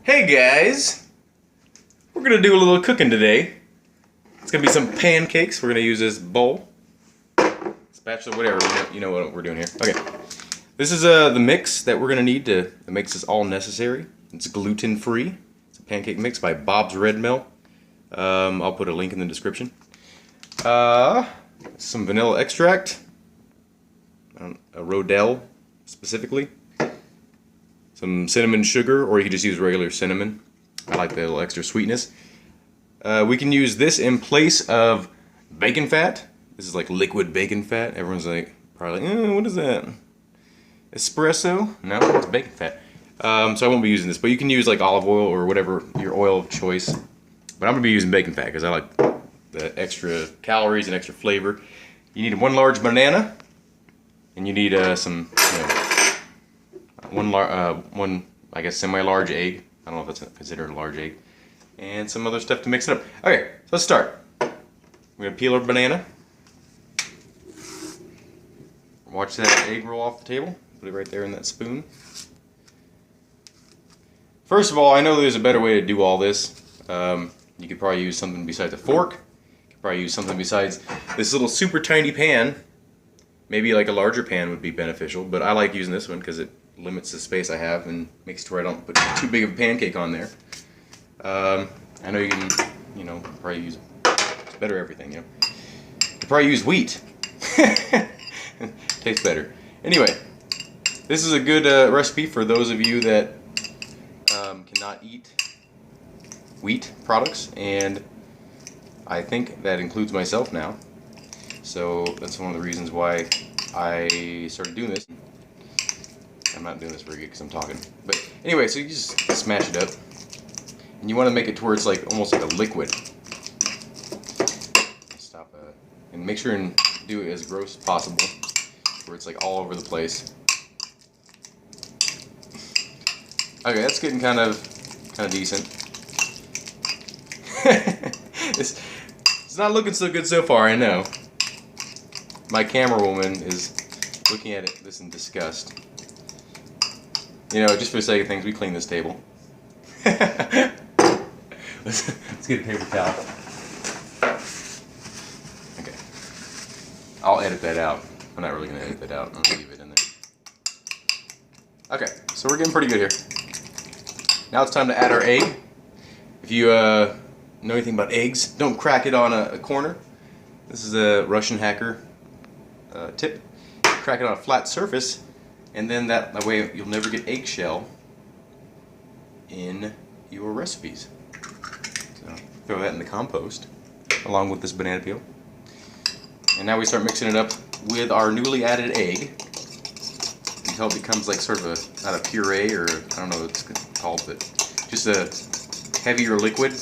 Hey guys! We're gonna do a little cooking today. It's gonna be some pancakes. We're gonna use this bowl, spatula, whatever. You know what we're doing here. Okay. This is the mix that we're gonna need to make this all necessary. It's gluten-free. It's a pancake mix by Bob's Red Mill. I'll put a link in the description. Some vanilla extract. A Rodell, specifically. Some cinnamon sugar, or you can just use regular cinnamon. I like the little extra sweetness. We can use this in place of bacon fat. This is like liquid bacon fat. Everyone's like, probably like, what is that? Espresso? No, it's bacon fat. So I won't be using this, but you can use like olive oil or whatever your oil of choice. But I'm gonna be using bacon fat because I like the extra calories and extra flavor. You need one large banana, and you need some, one I guess semi-large egg. I don't know if that's considered a large egg, and some other stuff to mix it up. Okay, so let's start. We're gonna peel our banana. Watch that egg roll off the table. Put it right there in that spoon. First of all, I know there's a better way to do all this. You could probably use something besides a fork. You could probably use something besides this little super tiny pan. Maybe like a larger pan would be beneficial, but I like using this one because it limits the space I have and makes it to where I don't put too big of a pancake on there. I know you can, probably use, it's better everything, You could probably use wheat. Tastes better. Anyway, this is a good recipe for those of you that cannot eat wheat products, and I think that includes myself now. So that's one of the reasons why I started doing this. I'm not doing this very good because I'm talking. But anyway, so you just smash it up. And you want to make it to where it's like almost like a liquid. Stop and make sure and do it as gross as possible, where it's like all over the place. Okay, that's getting kind of decent. It's not looking so good so far, I know. My camera woman is looking at this in disgust. Just for the sake of things, we clean this table. let's get a paper towel. Okay. I'll edit that out. I'm not really going to edit that out. I'm going to leave it in there. Okay, so we're getting pretty good here. Now it's time to add our egg. If you know anything about eggs, don't crack it on a corner. This is a Russian hacker tip. Crack it on a flat surface, and then that way you'll never get eggshell in your recipes. So throw that in the compost along with this banana peel. And now we start mixing it up with our newly added egg until it becomes like sort of not a puree, or I don't know what it's called, but just a heavier liquid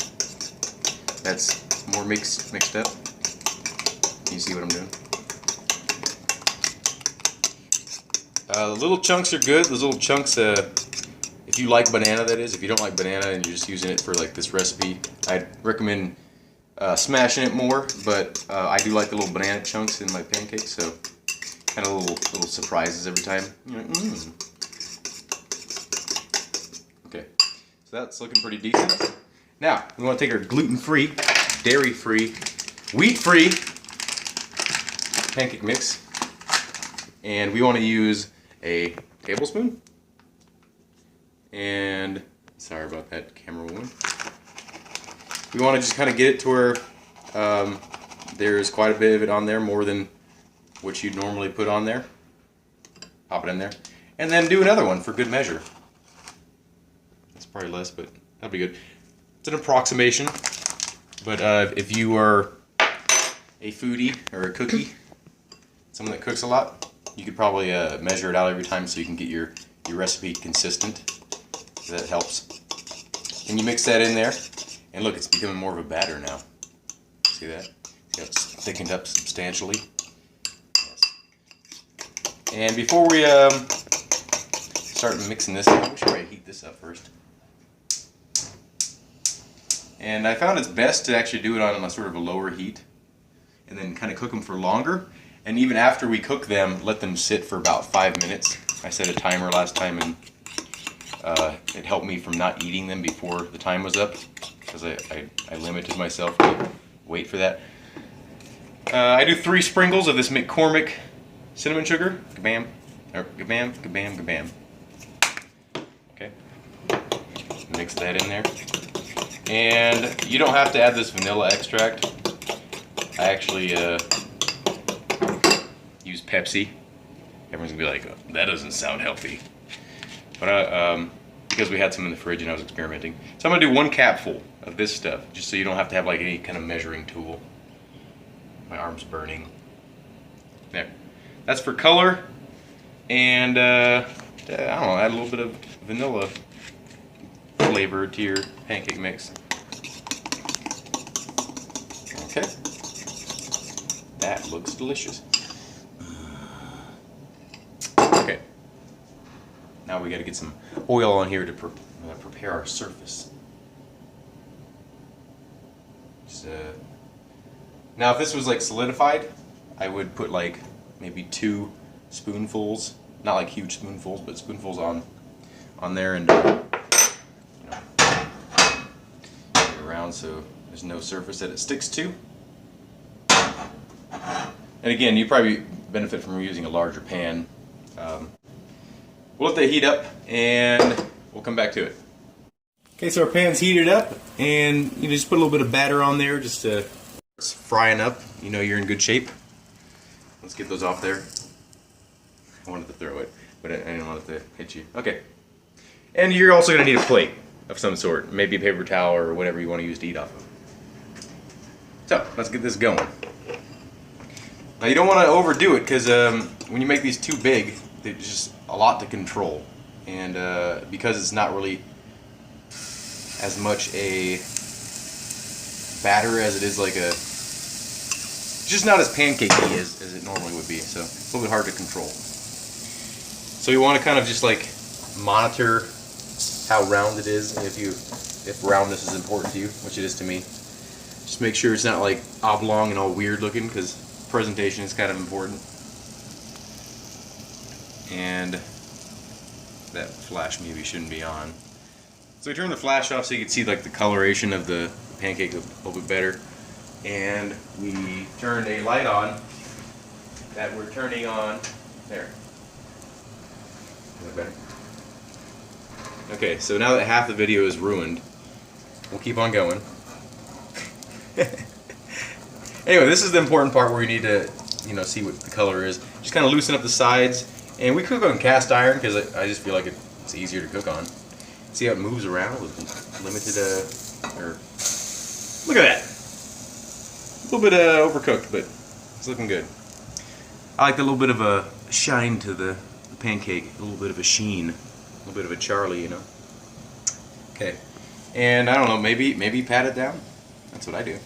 that's more mixed up. Can you see what I'm doing? The little chunks are good. Those little chunks, if you like banana, that is. If you don't like banana and you're just using it for like this recipe, I'd recommend smashing it more. But I do like the little banana chunks in my pancakes, so kind of little surprises every time. You're like, Okay, so that's looking pretty decent. Now we want to take our gluten-free, dairy-free, wheat-free pancake mix, and we want to use a tablespoon, and sorry about that, camera woman. We want to just kind of get it to where there's quite a bit of it on there, more than what you'd normally put on there. Pop it in there, and then do another one for good measure. That's probably less, but that'll be good. It's an approximation, but if you are a foodie or a cookie, someone that cooks a lot, you could probably measure it out every time so you can get your recipe consistent. That helps. And you mix that in there, and look, it's becoming more of a batter now. See that? See how it's thickened up substantially? Yes. And before we start mixing this, I wish I heat this up first. And I found it's best to actually do it on a sort of a lower heat, and then kind of cook them for longer. And even after we cook them, let them sit for about 5 minutes. I set a timer last time, and It helped me from not eating them before the time was up, because I limited myself to wait for that. I do 3 sprinkles of this McCormick cinnamon sugar. Kabam, or kabam, kabam, kabam. Okay. Mix that in there. And you don't have to add this vanilla extract. I actually use Pepsi. Everyone's gonna be like, oh, that doesn't sound healthy. But because we had some in the fridge and I was experimenting. So I'm gonna do 1 capful of this stuff, just so you don't have to have like any kind of measuring tool. My arm's burning. There. That's for color. And I don't know, add a little bit of vanilla flavor to your pancake mix. Okay. That looks delicious. Okay. Now we got to get some oil on here to prepare our surface. Just, now if this was like solidified, I would put like maybe 2 spoonfuls, not like huge spoonfuls, but spoonfuls on there, and you know, get it around so there's no surface that it sticks to. And again, you probably benefit from using a larger pan. We'll let that heat up and we'll come back to it. Okay, so our pan's heated up, and you just put a little bit of batter on there just to it's frying up. You know you're in good shape. Let's get those off there. I wanted to throw it, but I didn't want it to hit you. Okay. And you're also going to need a plate of some sort, maybe a paper towel or whatever you want to use to eat off of. So, let's get this going. Now you don't want to overdo it, because when you make these too big, there's just a lot to control. And because it's not really as much a batter as it is like a, just not as pancakey as it normally would be, so it's a little bit hard to control. So you want to kind of just like monitor how round it is, and if roundness is important to you, which it is to me. Just make sure it's not like oblong and all weird looking, because presentation is kind of important. And that flash maybe shouldn't be on. So we turn the flash off so you can see like the coloration of the pancake a little bit better. And we turned a light on that we're turning on there. Is that better? Okay, so now that half the video is ruined, we'll keep on going. Anyway, this is the important part where you need to, you know, see what the color is. Just kind of loosen up the sides, and we cook on cast iron because I just feel like it's easier to cook on. See how it moves around with limited, look at that. A little bit overcooked, but it's looking good. I like a little bit of a shine to the pancake, a little bit of a sheen, a little bit of a Charlie, you know. Okay, and I don't know, maybe pat it down. That's what I do.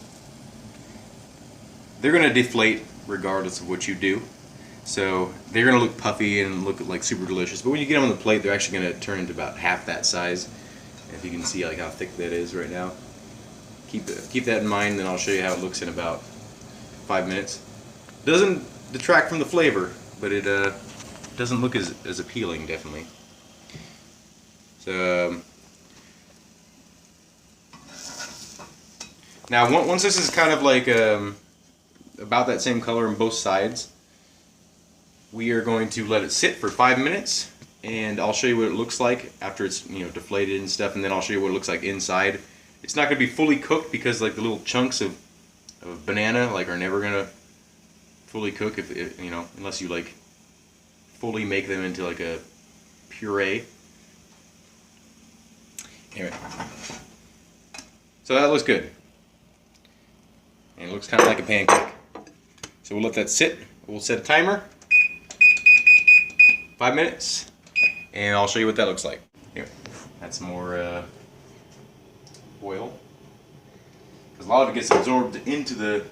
They're gonna deflate regardless of what you do, so they're gonna look puffy and look like super delicious. But when you get them on the plate, they're actually gonna turn into about half that size. If you can see like how thick that is right now. Keep that in mind, then I'll show you how it looks in about 5 minutes. Doesn't detract from the flavor, but it doesn't look as appealing, definitely. So now once this is kind of like about that same color on both sides, we are going to let it sit for 5 minutes, and I'll show you what it looks like after it's, you know, deflated and stuff, and then I'll show you what it looks like inside. It's not going to be fully cooked because like the little chunks of banana like are never going to fully cook if you know, unless you like fully make them into like a puree. Anyway, so that looks good, and it looks kind of like a pancake. So we'll let that sit. We'll set a timer, 5 minutes, and I'll show you what that looks like. Here, add some more oil, because a lot of it gets absorbed into the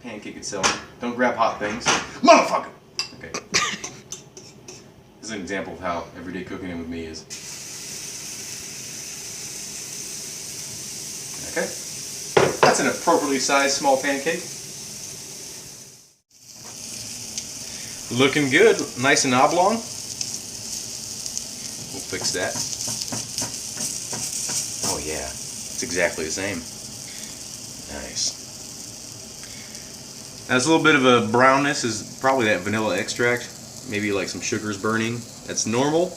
pancake itself. Don't grab hot things, motherfucker. Okay. This is an example of how everyday cooking with me is. Okay, that's an appropriately sized small pancake. Looking good, nice and oblong. We'll fix that. Oh yeah, it's exactly the same. Nice. That's a little bit of a brownness, is probably that vanilla extract. Maybe like some sugar's burning. That's normal.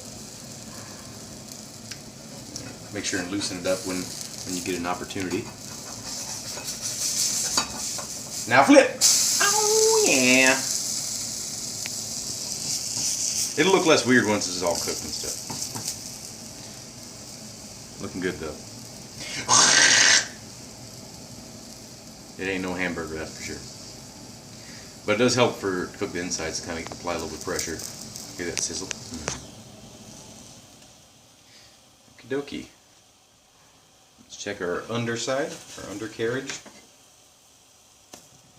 Make sure and loosen it up when you get an opportunity. Now flip! Oh yeah! It'll look less weird once this is all cooked and stuff. Looking good though. It ain't no hamburger, that's for sure. But it does help for cook the insides, to kind of apply a little bit of pressure. Hear that sizzle? Okie dokie. Let's check our underside, our undercarriage.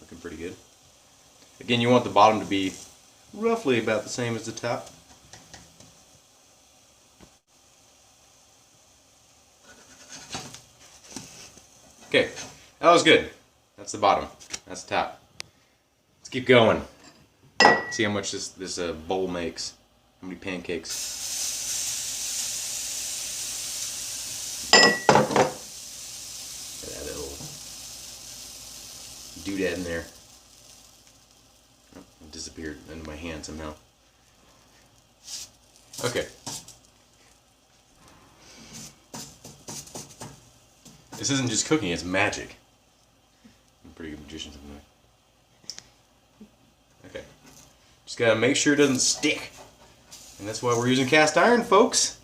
Looking pretty good. Again, you want the bottom to be roughly about the same as the top. Okay, that was good. That's the bottom. That's the top. Let's keep going. See how much this bowl makes. How many pancakes. That little doodad in there. Oh, it disappeared into my hand somehow. Okay. This isn't just cooking, it's magic. I'm a pretty good magician sometimes. Okay. Just gotta make sure it doesn't stick. And that's why we're using cast iron, folks.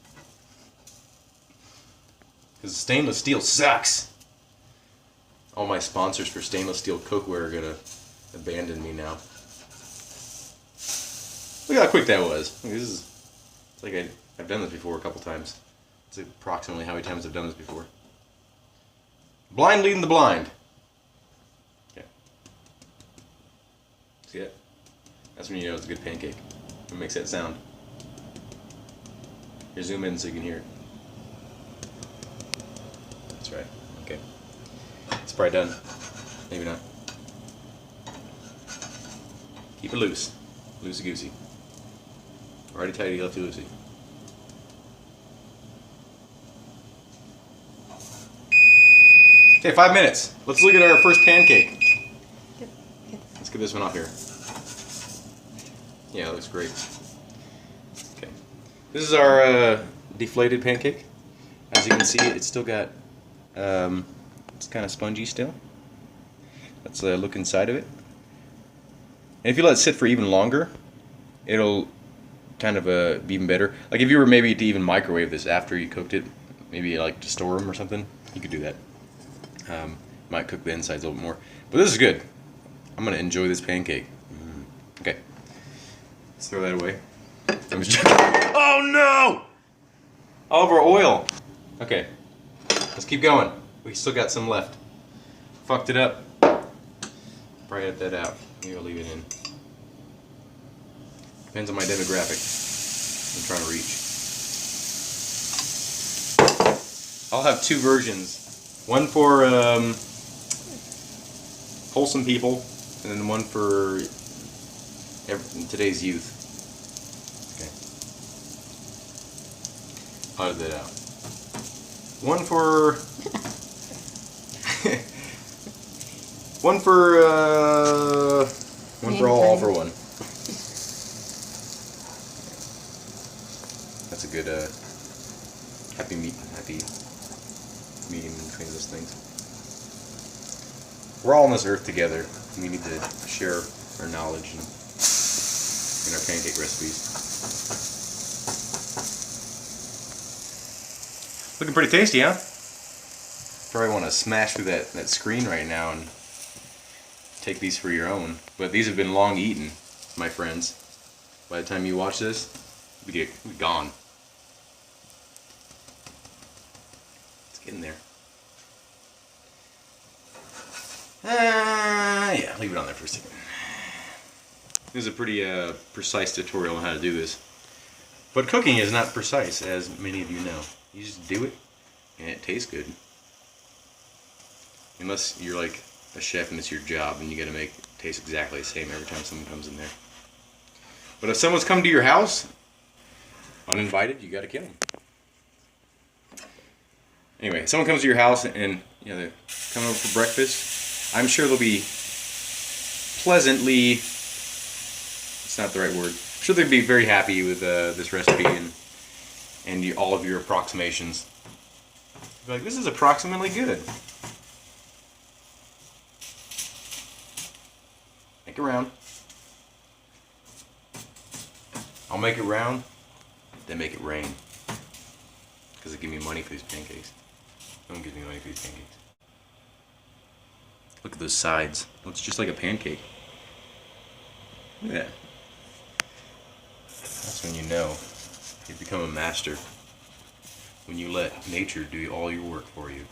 Because stainless steel sucks. All my sponsors for stainless steel cookware are gonna abandon me now. Look how quick that was. Look, it's like I've done this before a couple times. It's approximately how many times I've done this before. Blind leading the blind. Okay. See it? That's when you know it's a good pancake. It makes that sound. Here, zoom in so you can hear it. That's right. Okay. It's probably done. Maybe not. Keep it loose. Loosey-goosey. Righty tighty, lefty loosey. Okay, 5 minutes. Let's look at our first pancake. Let's get this one off here. Yeah, it looks great. Okay. This is our deflated pancake. As you can see, it's still got, it's kind of spongy still. Let's look inside of it. And if you let it sit for even longer, it'll kind of be even better. Like if you were maybe to even microwave this after you cooked it, maybe like to store them or something, you could do that. Might cook the insides a little bit more. But this is good. I'm going to enjoy this pancake. Okay. Let's throw that away. Oh no! All of our oil. Okay. Let's keep going. We still got some left. Fucked it up. Probably edit that out. Maybe I'll leave it in. Depends on my demographic I'm trying to reach. I'll have two versions. One for wholesome people, and then one for today's youth. Okay. I'll edit that out. One for one for all for one. That's a good happy medium in between those things. We're all on this earth together. We need to share our knowledge and our pancake recipes. Looking pretty tasty, huh? Probably want to smash through that screen right now and take these for your own. But these have been long eaten, my friends. By the time you watch this, we'll be gone. Get in there. Yeah, leave it on there for a second. This is a pretty precise tutorial on how to do this. But cooking is not precise, as many of you know. You just do it, and it tastes good. Unless you're like a chef and it's your job, and you gotta make it taste exactly the same every time someone comes in there. But if someone's come to your house, uninvited, you got to kill them. Anyway, someone comes to your house and they're coming over for breakfast. I'm sure they'll be pleasantly. It's not the right word. I'm sure they'd be very happy with this recipe and all of your approximations. Be like, this is approximately good. Make it round. I'll make it round, then make it rain. Because they give me money for these pancakes. No one gives me money for these pancakes. Look at those sides. Looks just like a pancake. Look at that. That's when you know you've become a master. When you let nature do all your work for you.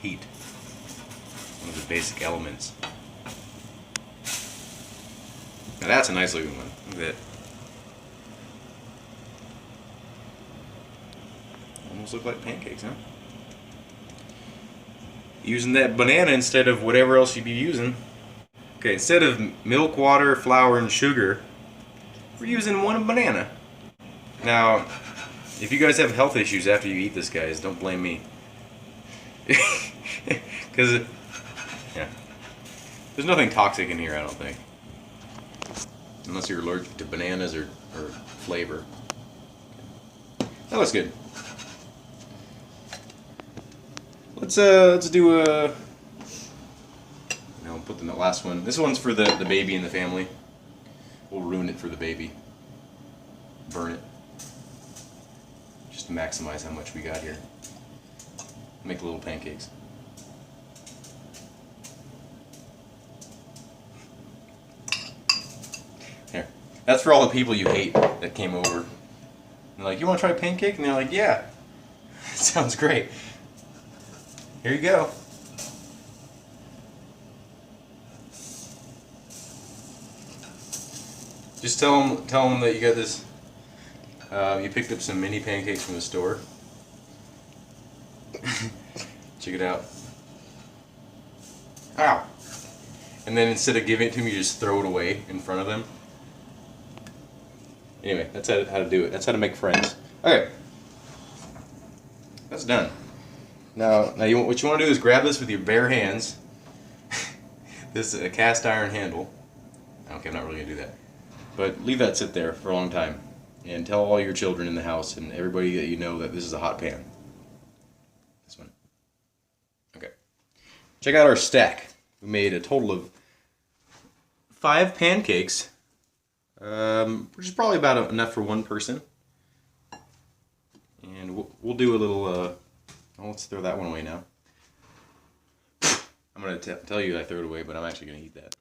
Heat. One of the basic elements. Now that's a nice looking one. Look at that. Almost look like pancakes, huh? Using that banana instead of whatever else you'd be using. Okay, instead of milk, water, flour, and sugar, we're using one banana. Now, if you guys have health issues after you eat this, guys, don't blame me. Because, yeah. There's nothing toxic in here, I don't think. Unless you're allergic to bananas or flavor. That looks good. Let's do a. No, put the last one. This one's for the baby in the family. We'll ruin it for the baby. Burn it. Just to maximize how much we got here. Make little pancakes. Here. That's for all the people you hate that came over. They're like, you want to try a pancake? And they're like, yeah. Sounds great. Here you go. Just tell them that you got this. You picked up some mini pancakes from the store. Check it out. Ow! And then instead of giving it to them, you just throw it away in front of them. Anyway, that's how to do it. That's how to make friends. Okay. That's done. Now what you want to do is grab this with your bare hands. This is a cast iron handle. Okay, I'm not really going to do that. But leave that sit there for a long time. And tell all your children in the house and everybody that you know that this is a hot pan. This one. Okay. Check out our stack. We made a total of 5 pancakes. Which is probably about enough for one person. And we'll do a little... let's throw that one away now. I'm going to tell you I threw it away, but I'm actually going to eat that.